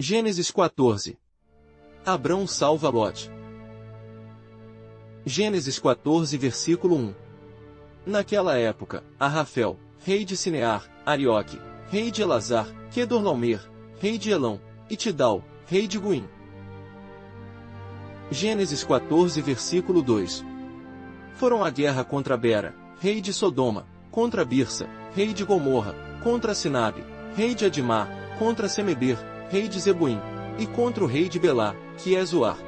Gênesis 14. Abrão salva Ló. Gênesis 14 versículo 1. Naquela época, Arrafel, rei de Sinear, Arioque, rei de Elazar, Quedorlaomer, rei de Elão, e Tidal, rei de Goim. Gênesis 14 versículo 2. Foram à guerra contra Bera, rei de Sodoma, contra Birsa, rei de Gomorra, contra Sinabe, rei de Adimá, contra Semeber, rei de Zeboim, e contra o rei de Belá, que é Zoar.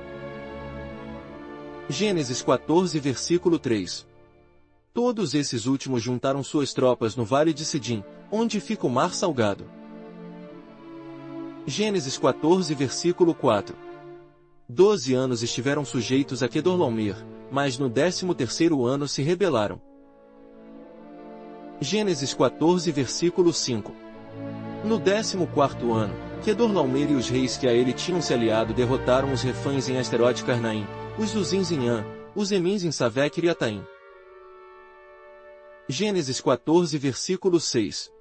Gênesis 14 versículo 3. Todos esses últimos juntaram suas tropas no vale de Sidim, onde fica o mar salgado. Gênesis 14 versículo 4. 12 anos estiveram sujeitos a Quedorlaomer, mas no 13º ano se rebelaram. Gênesis 14 versículo 5. No 14º ano, Quedorlaomer e os reis que a ele tinham se aliado derrotaram os refães em Asterote Carnaim, os Zuzins em An, os Emins em Savé Kiriataim. Gênesis 14 versículo 6.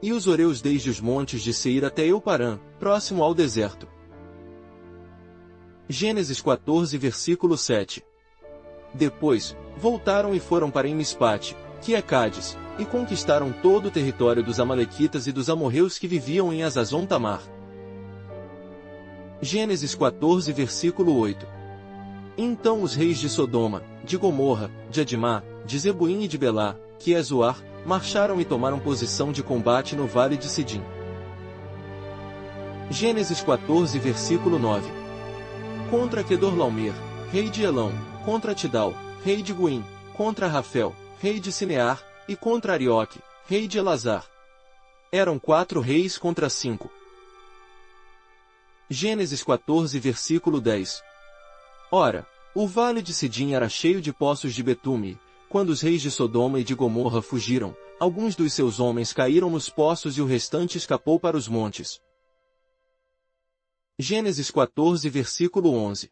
E os horeus desde os montes de Seir até Euparã, próximo ao deserto. Gênesis 14 versículo 7. Depois, voltaram e foram para Emispate, que é Cádiz, e conquistaram todo o território dos amalequitas e dos amorreus que viviam em Azazon Tamar. Gênesis 14 versículo 8. Então os reis de Sodoma, de Gomorra, de Adimá, de Zeboim e de Belá, que é Zoar, marcharam e tomaram posição de combate no vale de Sidim. Gênesis 14 versículo 9. Contra Quedorlaomer, rei de Elão, contra Tidal, rei de Goim, contra Arrafel, rei de Sinear, e contra Arioque, rei de Elazar. Eram 4 reis contra 5. Gênesis 14 versículo 10. Ora, o vale de Sidim era cheio de poços de betume. Quando os reis de Sodoma e de Gomorra fugiram, alguns dos seus homens caíram nos poços e o restante escapou para os montes. Gênesis 14 versículo 11.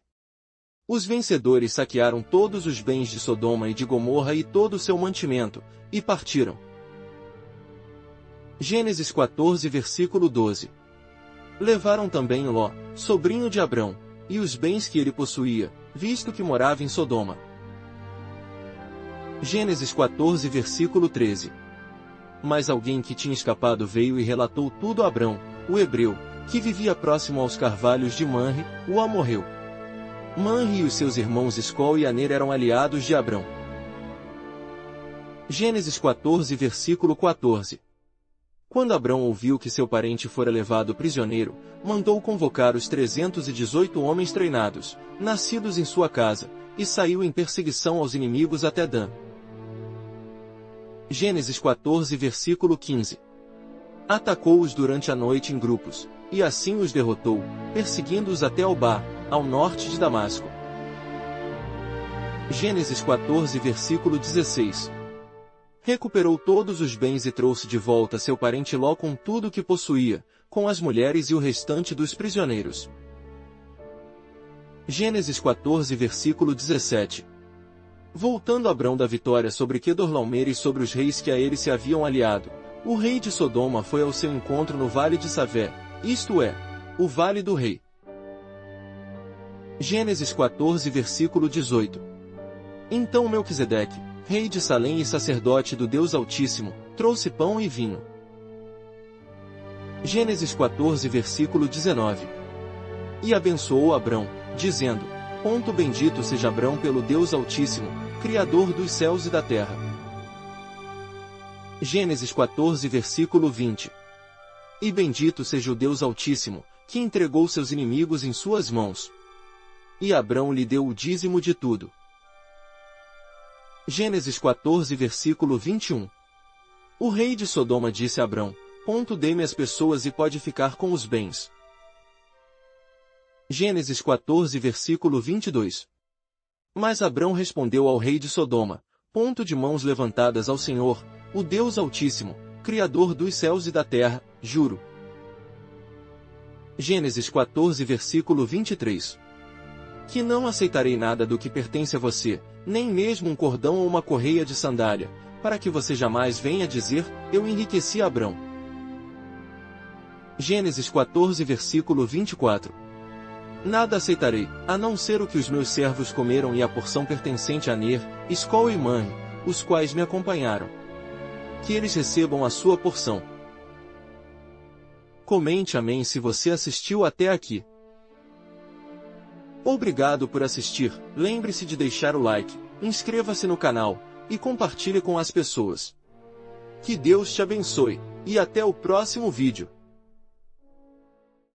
Os vencedores saquearam todos os bens de Sodoma e de Gomorra e todo o seu mantimento, e partiram. Gênesis 14 versículo 12. Levaram também Ló, sobrinho de Abrão, e os bens que ele possuía, visto que morava em Sodoma. Gênesis 14 versículo 13. Mas alguém que tinha escapado veio e relatou tudo a Abrão, o hebreu, que vivia próximo aos carvalhos de Manre, o amorreu. Manre e os seus irmãos Escol e Aner eram aliados de Abrão. Gênesis 14 versículo 14. Quando Abrão ouviu que seu parente fora levado prisioneiro, mandou convocar os 318 homens treinados, nascidos em sua casa, e saiu em perseguição aos inimigos até Dan. Gênesis 14 versículo 15. Atacou-os durante a noite em grupos, e assim os derrotou, perseguindo-os até Obá, ao norte de Damasco. Gênesis 14 versículo 16. Recuperou todos os bens e trouxe de volta seu parente Ló com tudo o que possuía, com as mulheres e o restante dos prisioneiros. Gênesis 14 versículo 17. Voltando Abrão da vitória sobre Quedorlaomer e sobre os reis que a ele se haviam aliado, o rei de Sodoma foi ao seu encontro no vale de Savé, isto é, o vale do rei. Gênesis 14 versículo 18. Então Melquisedeque, rei de Salém e sacerdote do Deus Altíssimo, trouxe pão e vinho. Gênesis 14 versículo 19. E abençoou Abrão, dizendo: Bendito seja Abrão pelo Deus Altíssimo, Criador dos céus e da terra. Gênesis 14 versículo 20. E bendito seja o Deus Altíssimo, que entregou seus inimigos em suas mãos. E Abrão lhe deu o dízimo de tudo. Gênesis 14 versículo 21. O rei de Sodoma disse a Abrão: Dê-me as pessoas e pode ficar com os bens. Gênesis 14 versículo 22. Mas Abrão respondeu ao rei de Sodoma: De mãos levantadas ao Senhor, o Deus Altíssimo, Criador dos céus e da terra, juro. Gênesis 14 versículo 23. Que não aceitarei nada do que pertence a você, nem mesmo um cordão ou uma correia de sandália, para que você jamais venha dizer: Eu enriqueci Abrão. Gênesis 14 versículo 24. Nada aceitarei, a não ser o que os meus servos comeram e a porção pertencente a Ner, Escol e Manre, os quais me acompanharam. Que eles recebam a sua porção. Comente amém se você assistiu até aqui. Obrigado por assistir, lembre-se de deixar o like, inscreva-se no canal, e compartilhe com as pessoas. Que Deus te abençoe, e até o próximo vídeo.